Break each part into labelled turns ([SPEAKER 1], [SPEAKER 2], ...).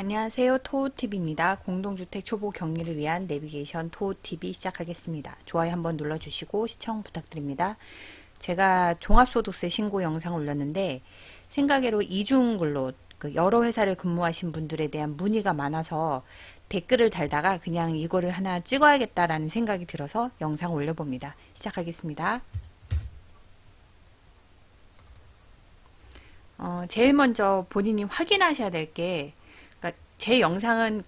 [SPEAKER 1] 안녕하세요. 토우TV입니다. 공동주택 초보 격리를 위한 내비게이션 토우TV 시작하겠습니다. 좋아요 한번 눌러주시고 시청 부탁드립니다. 제가 종합소득세 신고 영상 올렸는데 생각외로 이중근로 여러 회사를 근무하신 분들에 대한 문의가 많아서 댓글을 달다가 그냥 이거를 하나 찍어야겠다라는 생각이 들어서 영상 올려봅니다. 시작하겠습니다. 제일 먼저 본인이 확인하셔야 될게 제 영상은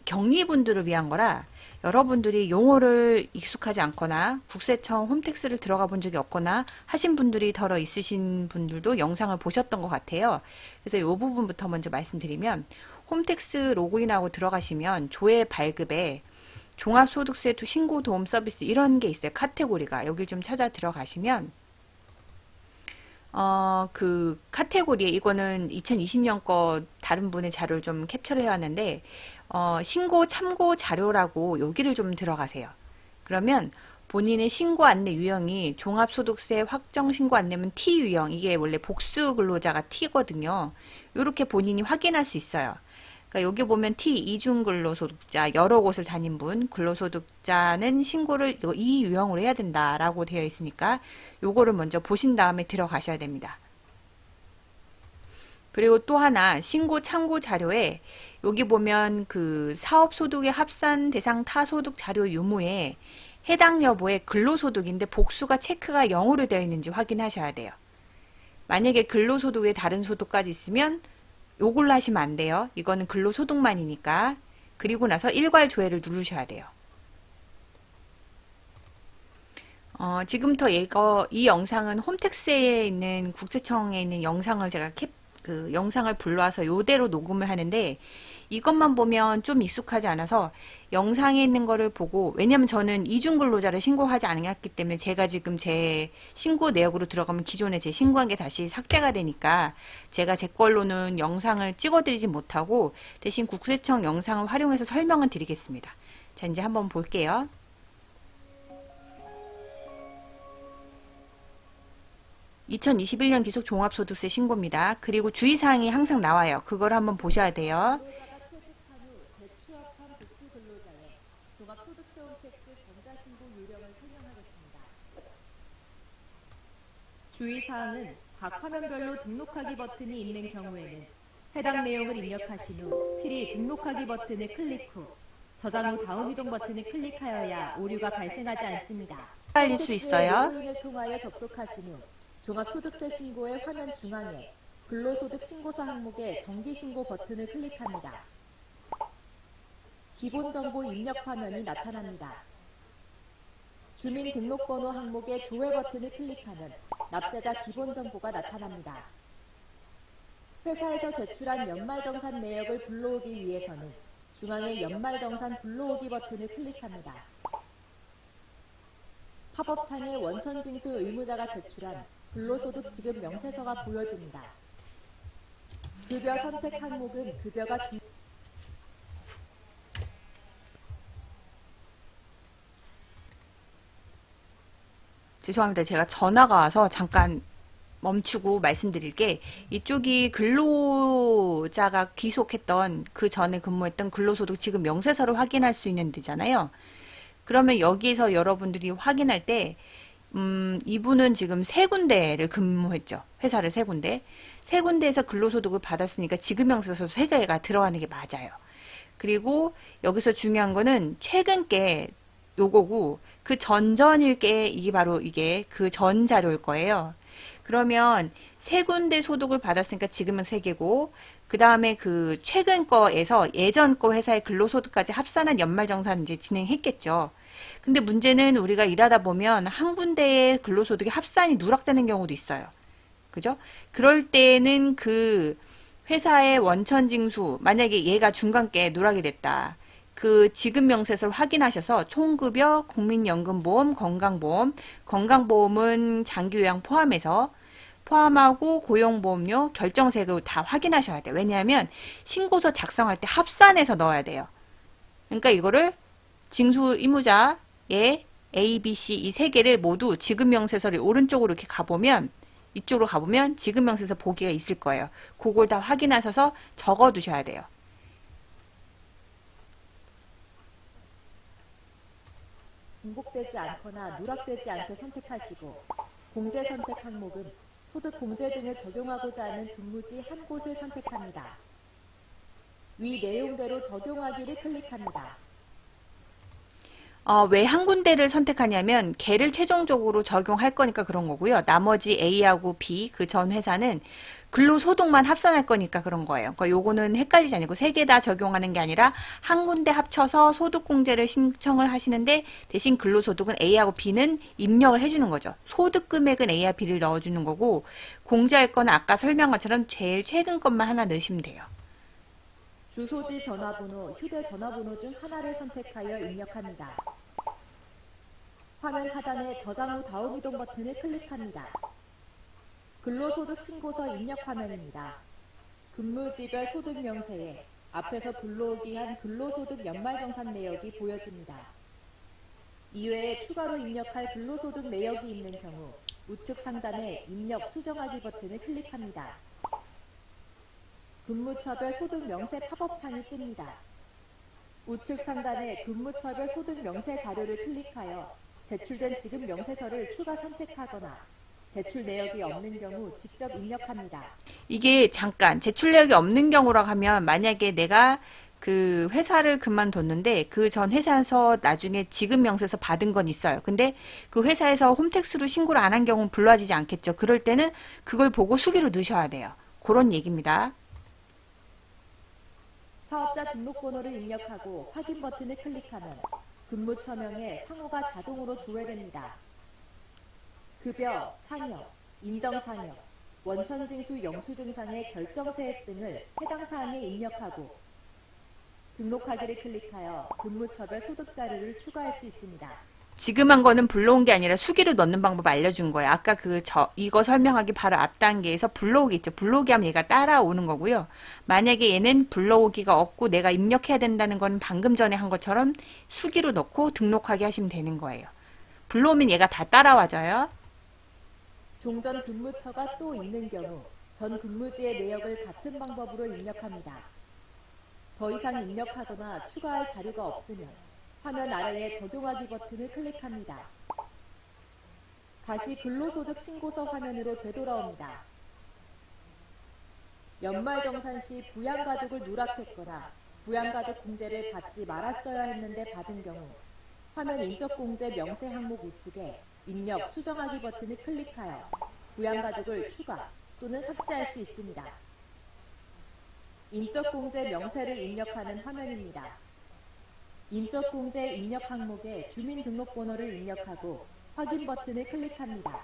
[SPEAKER 1] 격리분들을 위한 거라 여러분들이 용어를 익숙하지 않거나 국세청 홈택스를 들어가 본 적이 없거나 하신 분들이 덜어 있으신 분들도 영상을 보셨던 것 같아요. 그래서 이 부분부터 먼저 말씀드리면 홈택스 로그인하고 들어가시면 조회 발급에 종합소득세 신고 도움 서비스 이런 게 있어요. 카테고리가 여길 좀 찾아 들어가시면 그 카테고리에 이거는 2020년 거 다른 분의 자료를 좀 캡처를 해왔는데 신고 참고 자료라고 여기를 좀 들어가세요. 그러면 본인의 신고 안내 유형이 종합소득세 확정 신고 안내면 T 유형, 이게 원래 복수 근로자가 T거든요. 이렇게 본인이 확인할 수 있어요. 그러니까 여기 보면 T 이중 근로소득자, 여러 곳을 다닌 분, 근로소득자는 신고를 이 유형으로 해야 된다라고 되어 있으니까 요거를 먼저 보신 다음에 들어가셔야 됩니다. 그리고 또 하나 신고 참고 자료에 여기 보면 그 사업소득의 합산 대상 타소득 자료 유무에 해당 여부의 근로소득인데 복수가 체크가 0으로 되어 있는지 확인하셔야 돼요. 만약에 근로소득에 다른 소득까지 있으면 요걸로 하시면 안 돼요. 이거는 근로소득만이니까. 그리고 나서 일괄 조회를 누르셔야 돼요. 지금부터 이 영상은 홈택스에 있는 국세청에 있는 영상을 제가 영상을 불러와서 요대로 녹음을 하는데 이것만 보면 좀 익숙하지 않아서 영상에 있는 거를 보고, 왜냐면 저는 이중근로자를 신고하지 않았기 때문에 제가 지금 제 신고 내역으로 들어가면 기존에 제 신고한 게 다시 삭제가 되니까 제가 제 걸로는 영상을 찍어드리지 못하고 대신 국세청 영상을 활용해서 설명을 드리겠습니다. 자, 이제 한번 볼게요. (2021년) 기속 종합소득세 신고입니다. 그리고 주의사항이 항상 나와요. 그걸 한번 보셔야 돼요.
[SPEAKER 2] 주의사항은 각 화면별로 등록하기 버튼이 있는 경우에는 해당 내용을 입력하신 후 필히 등록하기 버튼을 클릭 후 저장 후 다음 이동 버튼을 클릭하여야 오류가 발생하지 않습니다.
[SPEAKER 1] 헷갈릴 수 있어요.
[SPEAKER 2] 로그인을 통하여 접속하신 후 종합소득세 신고의 화면 중앙에 근로소득 신고서 항목의 정기신고 버튼을 클릭합니다. 기본정보 입력 화면이 나타납니다. 주민등록번호 항목의 조회 버튼을 클릭하면 납세자 기본정보가 나타납니다. 회사에서 제출한 연말정산 내역을 불러오기 위해서는 중앙의 연말정산 불러오기 버튼을 클릭합니다. 팝업창에 원천징수 의무자가 제출한 근로소득 지급 명세서가 보여집니다. 급여 선택 항목은 급여가
[SPEAKER 1] 죄송합니다. 제가 전화가 와서 잠깐 멈추고 말씀드릴 게, 이쪽이 근로자가 귀속했던 그 전에 근무했던 근로소득 지급 명세서를 확인할 수 있는 데잖아요. 그러면 여기에서 여러분들이 확인할 때 이분은 지금 3군데를 근무했죠. 회사를 3군데. 3군데에서 근로소득을 받았으니까 지급명세서 3개가 들어가는 게 맞아요. 그리고 여기서 중요한 거는 최근 게 요거고, 그 전전일 게 이게 바로 이게 그 전 자료일 거예요. 그러면 3군데 소득을 받았으니까 지금은 3개고, 그 다음에 그 최근 거에서 예전 거 회사의 근로소득까지 합산한 연말정산 이제 진행했겠죠. 근데 문제는 우리가 일하다 보면 한 군데의 근로소득이 합산이 누락되는 경우도 있어요. 그죠? 그럴 때는 그 회사의 원천징수, 만약에 얘가 중간께 누락이 됐다. 그 지급명세서를 확인하셔서 총급여, 국민연금보험, 건강보험, 건강보험은 장기요양 포함하고 고용보험료, 결정세금 다 확인하셔야 돼요. 왜냐하면 신고서 작성할 때 합산해서 넣어야 돼요. 그러니까 이거를 징수 의무자의 A, B, C 이 3개를 모두 지급명세서를 오른쪽으로 이렇게 가보면, 이쪽으로 가보면 지급명세서 보기가 있을 거예요. 그걸 다 확인하셔서 적어 두셔야 돼요.
[SPEAKER 2] 공복되지 않거나 누락되지 않게 선택하시고 공제 선택 항목은 소득 공제 등을 적용하고자 하는 근무지 한 곳을 선택합니다. 위 내용대로 적용하기를 클릭합니다.
[SPEAKER 1] 왜 한 군데를 선택하냐면 걔를 최종적으로 적용할 거니까 그런 거고요. 나머지 A하고 B 그 전 회사는 근로소득만 합산할 거니까 그런 거예요. 그러니까 요거는 헷갈리지 않고 세 개 다 적용하는 게 아니라 한 군데 합쳐서 소득공제를 신청을 하시는데 대신 근로소득은 A하고 B는 입력을 해주는 거죠. 소득 금액은 A와 B를 넣어주는 거고 공제할 거는 아까 설명한 것처럼 제일 최근 것만 하나 넣으시면 돼요.
[SPEAKER 2] 주소지 전화번호, 휴대전화번호 중 하나를 선택하여 입력합니다. 화면 하단에 저장 후 다음 이동 버튼을 클릭합니다. 근로소득 신고서 입력 화면입니다. 근무지별 소득 명세에 앞에서 불러오기 한 근로소득 연말정산 내역이 보여집니다. 이외에 추가로 입력할 근로소득 내역이 있는 경우 우측 상단에 입력 수정하기 버튼을 클릭합니다. 근무처별 소득 명세 팝업 창이 뜹니다. 우측 상단에 근무처별 소득 명세 자료를 클릭하여 제출된 지급 명세서를 추가 선택하거나 제출 내역이 없는 경우 직접 입력합니다.
[SPEAKER 1] 이게 잠깐 제출 내역이 없는 경우라고 하면 만약에 내가 그 회사를 그만뒀는데 그 전 회사에서 나중에 지급 명세서 받은 건 있어요. 근데 그 회사에서 홈택스로 신고를 안 한 경우는 불러지지 않겠죠. 그럴 때는 그걸 보고 수기로 넣으셔야 돼요. 그런 얘기입니다.
[SPEAKER 2] 사업자 등록번호를 입력하고 확인 버튼을 클릭하면 근무처명에 상호가 자동으로 조회됩니다. 급여, 상여, 인정상여, 원천징수 영수증상의 결정세액 등을 해당 사항에 입력하고 등록하기를 클릭하여 근무처별 소득자료를 추가할 수 있습니다.
[SPEAKER 1] 지금 한 거는 불러온 게 아니라 수기로 넣는 방법 알려준 거예요. 아까 이거 설명하기 바로 앞 단계에서 불러오기 있죠. 불러오기 하면 얘가 따라오는 거고요. 만약에 얘는 불러오기가 없고 내가 입력해야 된다는 건 방금 전에 한 것처럼 수기로 넣고 등록하게 하시면 되는 거예요. 불러오면 얘가 다 따라와져요.
[SPEAKER 2] 종전 근무처가 또 있는 경우 전 근무지의 내역을 같은 방법으로 입력합니다. 더 이상 입력하거나 추가할 자료가 없으면 화면 아래의 적용하기 버튼을 클릭합니다. 다시 근로소득 신고서 화면으로 되돌아옵니다. 연말정산 시 부양가족을 누락했거나 부양가족 공제를 받지 말았어야 했는데 받은 경우 화면 인적공제 명세 항목 우측에 입력 수정하기 버튼을 클릭하여 부양가족을 추가 또는 삭제할 수 있습니다. 인적공제 명세를 입력하는 화면입니다. 인적공제 입력 항목에 주민등록번호를 입력하고 확인 버튼을 클릭합니다.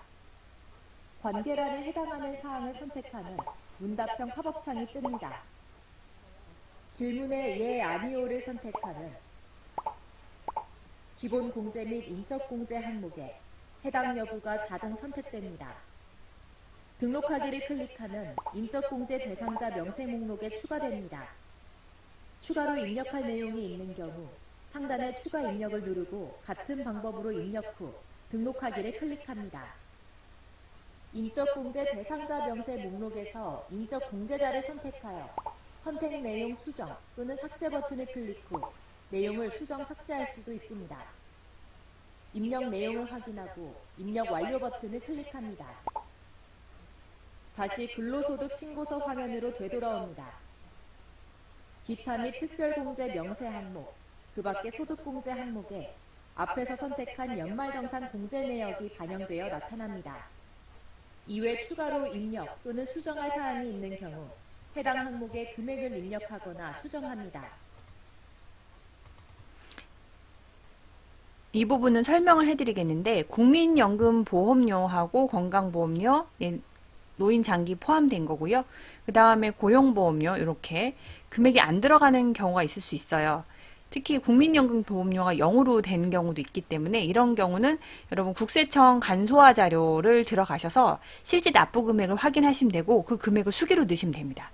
[SPEAKER 2] 관계란에 해당하는 사항을 선택하면 문답형 팝업창이 뜹니다. 질문에 예, 아니오를 선택하면 기본공제 및 인적공제 항목에 해당 여부가 자동 선택됩니다. 등록하기를 클릭하면 인적공제 대상자 명세 목록에 추가됩니다. 추가로 입력할 내용이 있는 경우 상단의 추가 입력을 누르고 같은 방법으로 입력 후 등록하기를 클릭합니다. 인적공제 대상자 명세 목록에서 인적공제자를 선택하여 선택 내용 수정 또는 삭제 버튼을 클릭 후 내용을 수정 삭제할 수도 있습니다. 입력 내용을 확인하고 입력 완료 버튼을 클릭합니다. 다시 근로소득 신고서 화면으로 되돌아옵니다. 기타 및 특별공제 명세 항목, 그 밖의 소득공제 항목에 앞에서 선택한 연말정산 공제 내역이 반영되어 나타납니다. 이외 추가로 입력 또는 수정할 사항이 있는 경우 해당 항목의 금액을 입력하거나 수정합니다.
[SPEAKER 1] 이 부분은 설명을 해드리겠는데 국민연금보험료하고 건강보험료, 노인장기 포함된 거고요. 그 다음에 고용보험료 이렇게 금액이 안 들어가는 경우가 있을 수 있어요. 특히 국민연금보험료가 0으로 된 경우도 있기 때문에 이런 경우는 여러분 국세청 간소화 자료를 들어가셔서 실제 납부 금액을 확인하시면 되고 그 금액을 수기로 넣으시면 됩니다.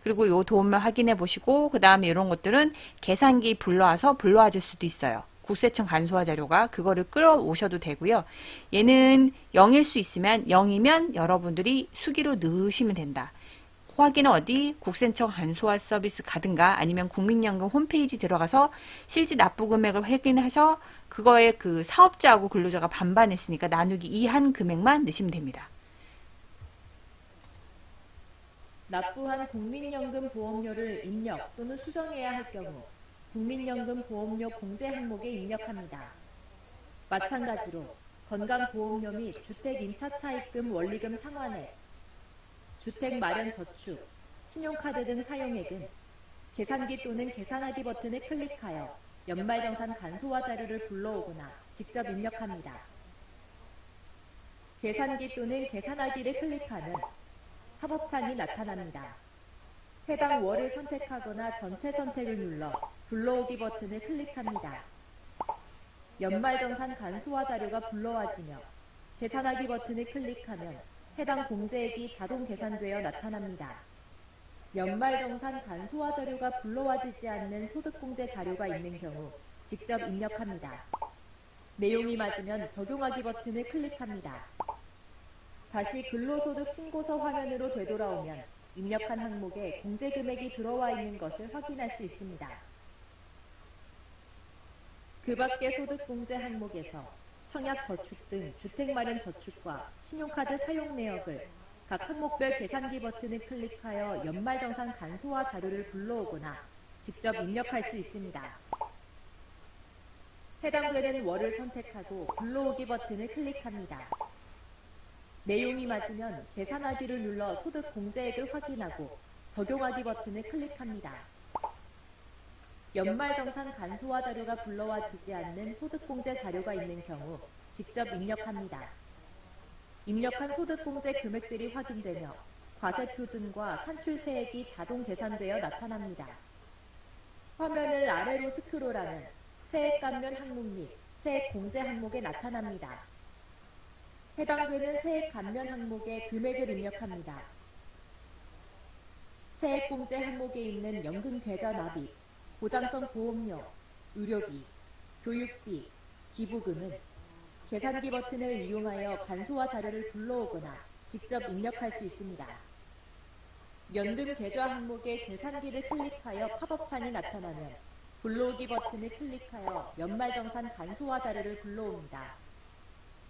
[SPEAKER 1] 그리고 요 도움을 확인해 보시고 그 다음에 이런 것들은 계산기 불러와줄 수도 있어요. 국세청 간소화 자료가 그거를 끌어오셔도 되고요. 얘는 0일 수 있으면 0이면 여러분들이 수기로 넣으시면 된다. 확인은 어디? 국세청 간소화 서비스 가든가 아니면 국민연금 홈페이지 들어가서 실질 납부 금액을 확인하셔 그거에 그 사업자하고 근로자가 반반했으니까 나누기 2 한 금액만 넣으시면 됩니다.
[SPEAKER 2] 납부한 국민연금 보험료를 입력 또는 수정해야 할 경우 국민연금 보험료 공제 항목에 입력합니다. 마찬가지로 건강보험료 및 주택 임차 차입금 원리금 상환액, 주택 마련 저축, 신용카드 등 사용액은 계산기 또는 계산하기 버튼을 클릭하여 연말정산 간소화 자료를 불러오거나 직접 입력합니다. 계산기 또는 계산하기를 클릭하면 팝업창이 나타납니다. 해당 월을 선택하거나 전체 선택을 눌러 불러오기 버튼을 클릭합니다. 연말정산 간소화 자료가 불러와지며 계산하기 버튼을 클릭하면 해당 공제액이 자동 계산되어 나타납니다. 연말정산 간소화 자료가 불러와지지 않는 소득공제 자료가 있는 경우 직접 입력합니다. 내용이 맞으면 적용하기 버튼을 클릭합니다. 다시 근로소득 신고서 화면으로 되돌아오면 입력한 항목에 공제 금액이 들어와 있는 것을 확인할 수 있습니다. 그 밖의 소득공제 항목에서 청약저축 등 주택마련 저축과 신용카드 사용 내역을 각 항목별 계산기 버튼을 클릭하여 연말정산 간소화 자료를 불러오거나 직접 입력할 수 있습니다. 해당되는 월을 선택하고 불러오기 버튼을 클릭합니다. 내용이 맞으면 계산하기를 눌러 소득 공제액을 확인하고 적용하기 버튼을 클릭합니다. 연말정산 간소화 자료가 불러와지지 않는 소득공제 자료가 있는 경우 직접 입력합니다. 입력한 소득공제 금액들이 확인되며 과세표준과 산출세액이 자동 계산되어 나타납니다. 화면을 아래로 스크롤하면 세액 감면 항목 및 세액 공제 항목에 나타납니다. 해당되는 세액 감면 항목에 금액을 입력합니다. 세액 공제 항목에 있는 연금 계좌 납입, 보장성 보험료, 의료비, 교육비, 기부금은 계산기 버튼을 이용하여 간소화 자료를 불러오거나 직접 입력할 수 있습니다. 연금 계좌 항목의 계산기를 클릭하여 팝업창이 나타나면 불러오기 버튼을 클릭하여 연말정산 간소화 자료를 불러옵니다.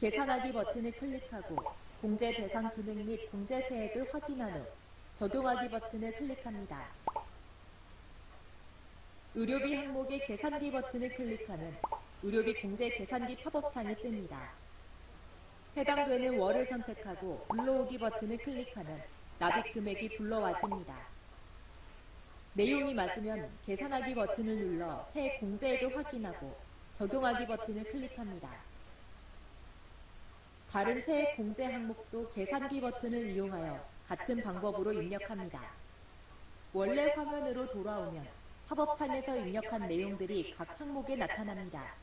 [SPEAKER 2] 계산하기 버튼을 클릭하고 공제 대상 금액 및 공제 세액을 확인한 후 적용하기 버튼을 클릭합니다. 의료비 항목의 계산기 버튼을 클릭하면 의료비 공제 계산기 팝업창이 뜹니다. 해당되는 월을 선택하고 불러오기 버튼을 클릭하면 납입 금액이 불러와집니다. 내용이 맞으면 계산하기 버튼을 눌러 세액 공제액을 확인하고 적용하기 버튼을 클릭합니다. 다른 세액 공제 항목도 계산기 버튼을 이용하여 같은 방법으로 입력합니다. 원래 화면으로 돌아오면 팝업창에서 입력한 내용들이 각 항목에 나타납니다.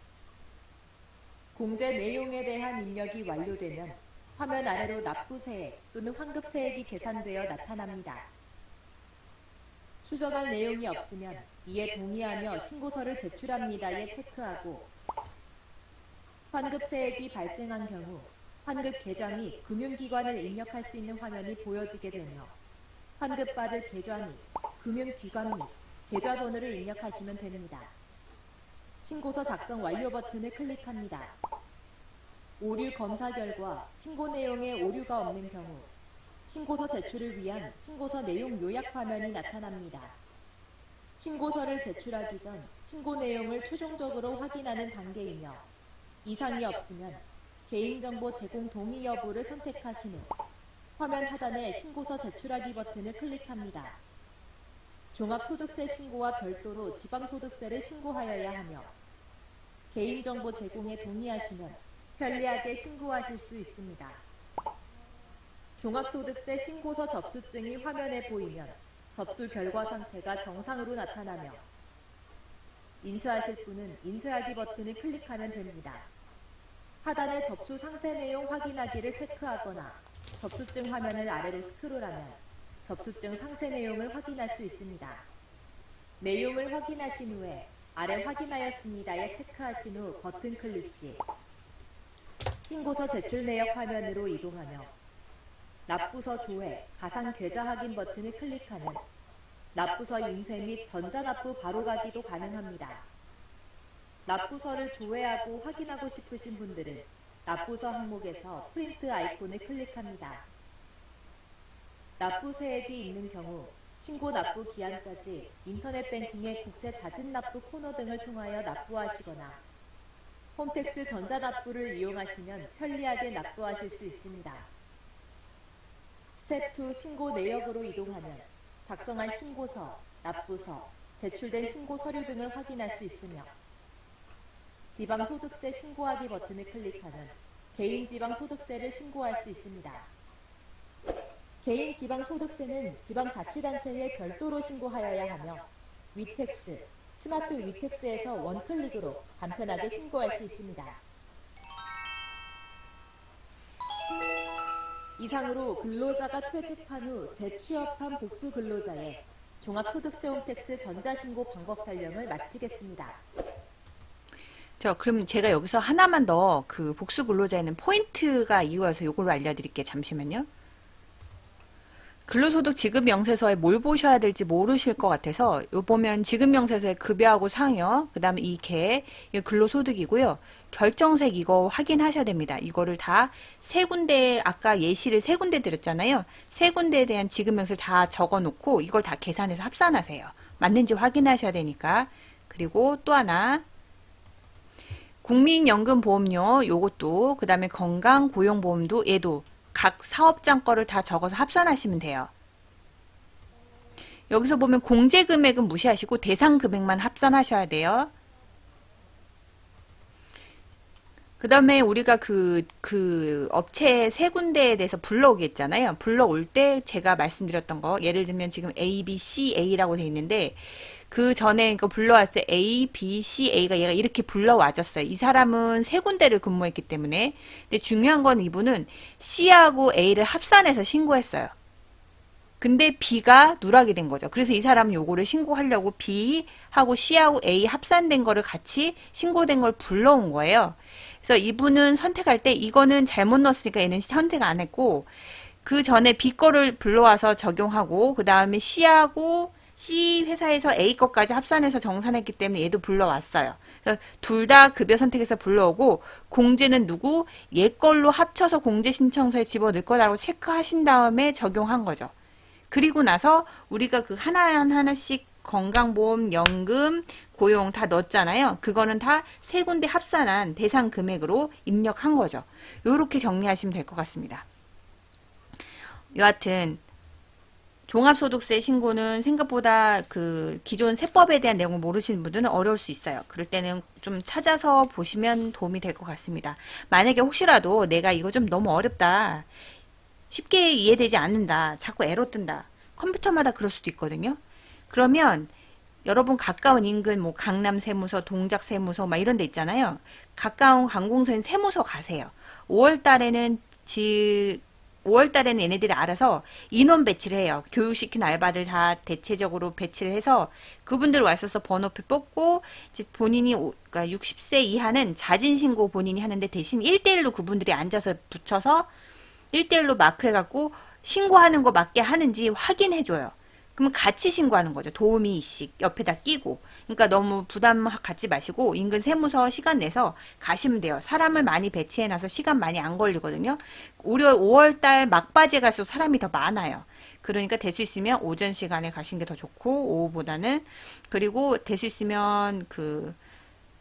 [SPEAKER 2] 공제 내용에 대한 입력이 완료되면 화면 아래로 납부세액 또는 환급세액이 계산되어 나타납니다. 수정할 내용이 없으면 이에 동의하며 신고서를 제출합니다에 체크하고 환급세액이 발생한 경우 환급 계좌 및 금융기관을 입력할 수 있는 화면이 보여지게 되며 환급받을 계좌 및 금융기관 및 계좌번호를 입력하시면 됩니다. 신고서 작성 완료 버튼을 클릭합니다. 오류 검사 결과 신고 내용에 오류가 없는 경우 신고서 제출을 위한 신고서 내용 요약 화면이 나타납니다. 신고서를 제출하기 전 신고 내용을 최종적으로 확인하는 단계이며 이상이 없으면 개인정보 제공 동의 여부를 선택하신 후 화면 하단의 신고서 제출하기 버튼을 클릭합니다. 종합소득세 신고와 별도로 지방소득세를 신고하여야 하며 개인정보 제공에 동의하시면 편리하게 신고하실 수 있습니다. 종합소득세 신고서 접수증이 화면에 보이면 접수 결과 상태가 정상으로 나타나며 인쇄하실 분은 인쇄하기 버튼을 클릭하면 됩니다. 하단의 접수 상세 내용 확인하기를 체크하거나 접수증 화면을 아래로 스크롤하면 접수증 상세 내용을 확인할 수 있습니다. 내용을 확인하신 후에 아래 확인하였습니다에 체크하신 후 버튼 클릭 시 신고서 제출 내역 화면으로 이동하며 납부서 조회, 가상 계좌 확인 버튼을 클릭하면 납부서 인쇄 및 전자납부 바로가기도 가능합니다. 납부서를 조회하고 확인하고 싶으신 분들은 납부서 항목에서 프린트 아이콘을 클릭합니다. 납부세액이 있는 경우 신고 납부 기한까지 인터넷 뱅킹의 국세 자진 납부 코너 등을 통하여 납부하시거나 홈택스 전자납부를 이용하시면 편리하게 납부하실 수 있습니다. 스텝 2 신고 내역으로 이동하면 작성한 신고서, 납부서, 제출된 신고 서류 등을 확인할 수 있으며 지방소득세 신고하기 버튼을 클릭하면 개인지방소득세를 신고할 수 있습니다. 개인지방소득세는 지방자치단체에 별도로 신고하여야 하며 위택스, 스마트 위택스에서 원클릭으로 간편하게 신고할 수 있습니다. 이상으로 근로자가 퇴직한 후 재취업한 복수 근로자의 종합소득세 홈택스 전자신고 방법 설명을 마치겠습니다.
[SPEAKER 1] 그럼 제가 여기서 하나만 더 그 복수 근로자에는 포인트가 이거여서 요걸로 알려드릴게요. 잠시만요. 근로소득 지급명세서에 뭘 보셔야 될지 모르실 것 같아서 요 보면 지급명세서에 급여하고 상여, 그 다음에 이계, 이거 근로소득이고요. 결정색 이거 확인하셔야 됩니다. 이거를 다 세 군데, 아까 예시를 세 군데 드렸잖아요. 세 군데에 대한 지급명세를 다 적어놓고 이걸 다 계산해서 합산하세요. 맞는지 확인하셔야 되니까. 그리고 또 하나 국민연금보험료 요것도, 그 다음에 건강고용보험도 얘도 각 사업장 거를 다 적어서 합산하시면 돼요. 여기서 보면 공제금액은 무시하시고 대상금액만 합산하셔야 돼요. 그 다음에 우리가 그 업체 세 군데에 대해서 불러오겠잖아요. 불러올 때 제가 말씀드렸던 거, 예를 들면 지금 A, B, C, A라고 돼 있는데, 그 전에 이거 불러왔을 때 A, B, C, A가 얘가 이렇게 불러와졌어요. 이 사람은 세 군데를 근무했기 때문에. 근데 중요한 건 이분은 C하고 A를 합산해서 신고했어요. 근데 B가 누락이 된 거죠. 그래서 이 사람은 요거를 신고하려고 B하고 C하고 A 합산된 거를 같이 신고된 걸 불러온 거예요. 그래서 이분은 선택할 때 이거는 잘못 넣었으니까 얘는 선택 안 했고, 그 전에 B 거를 불러와서 적용하고, 그 다음에 C하고 C 회사에서 A 것까지 합산해서 정산했기 때문에 얘도 불러왔어요. 그래서 둘 다 급여 선택해서 불러오고, 공제는 누구? 얘 걸로 합쳐서 공제 신청서에 집어넣을 거라고 체크하신 다음에 적용한 거죠. 그리고 나서 우리가 그 하나씩 건강보험, 연금, 고용 다 넣었잖아요. 그거는 다 세 군데 합산한 대상 금액으로 입력한 거죠. 요렇게 정리하시면 될 것 같습니다. 여하튼 종합소득세 신고는 생각보다 그 기존 세법에 대한 내용을 모르시는 분들은 어려울 수 있어요. 그럴 때는 좀 찾아서 보시면 도움이 될 것 같습니다. 만약에 혹시라도 내가 이거 좀 너무 어렵다, 쉽게 이해되지 않는다, 자꾸 에러 뜬다, 컴퓨터마다 그럴 수도 있거든요. 그러면 여러분 가까운 인근 뭐 강남 세무서, 동작 세무서 막 이런 데 있잖아요. 가까운 관공서인 세무서 가세요. 5월 달에는 얘네들이 알아서 인원 배치를 해요. 교육시킨 알바들 다 대체적으로 배치를 해서 그분들 와서 번호표 뽑고, 이제 본인이 그러니까 60세 이하는 자진신고 본인이 하는데 대신 1대1로 그분들이 앉아서 붙여서 1대1로 마크해갖고 신고하는 거 맞게 하는지 확인해줘요. 그러면 같이 신고하는 거죠. 도우미 이씩 옆에다 끼고. 그러니까 너무 부담 갖지 마시고 인근 세무서 시간 내서 가시면 돼요. 사람을 많이 배치해놔서 시간 많이 안 걸리거든요. 5월달 막바지에 갈수록 사람이 더 많아요. 그러니까 될 수 있으면 오전 시간에 가시는 게 더 좋고, 오후보다는. 그리고 될 수 있으면 그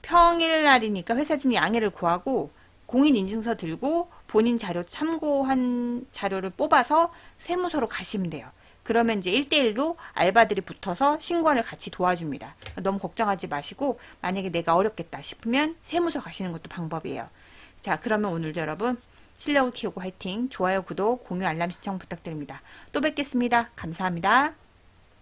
[SPEAKER 1] 평일날이니까 회사 좀 양해를 구하고 공인인증서 들고 본인 자료 참고한 자료를 뽑아서 세무서로 가시면 돼요. 그러면 이제 1대1로 알바들이 붙어서 신고를 같이 도와줍니다. 너무 걱정하지 마시고 만약에 내가 어렵겠다 싶으면 세무서 가시는 것도 방법이에요. 자, 그러면 오늘도 여러분 실력을 키우고 화이팅! 좋아요, 구독, 공유, 알람 신청 부탁드립니다. 또 뵙겠습니다. 감사합니다.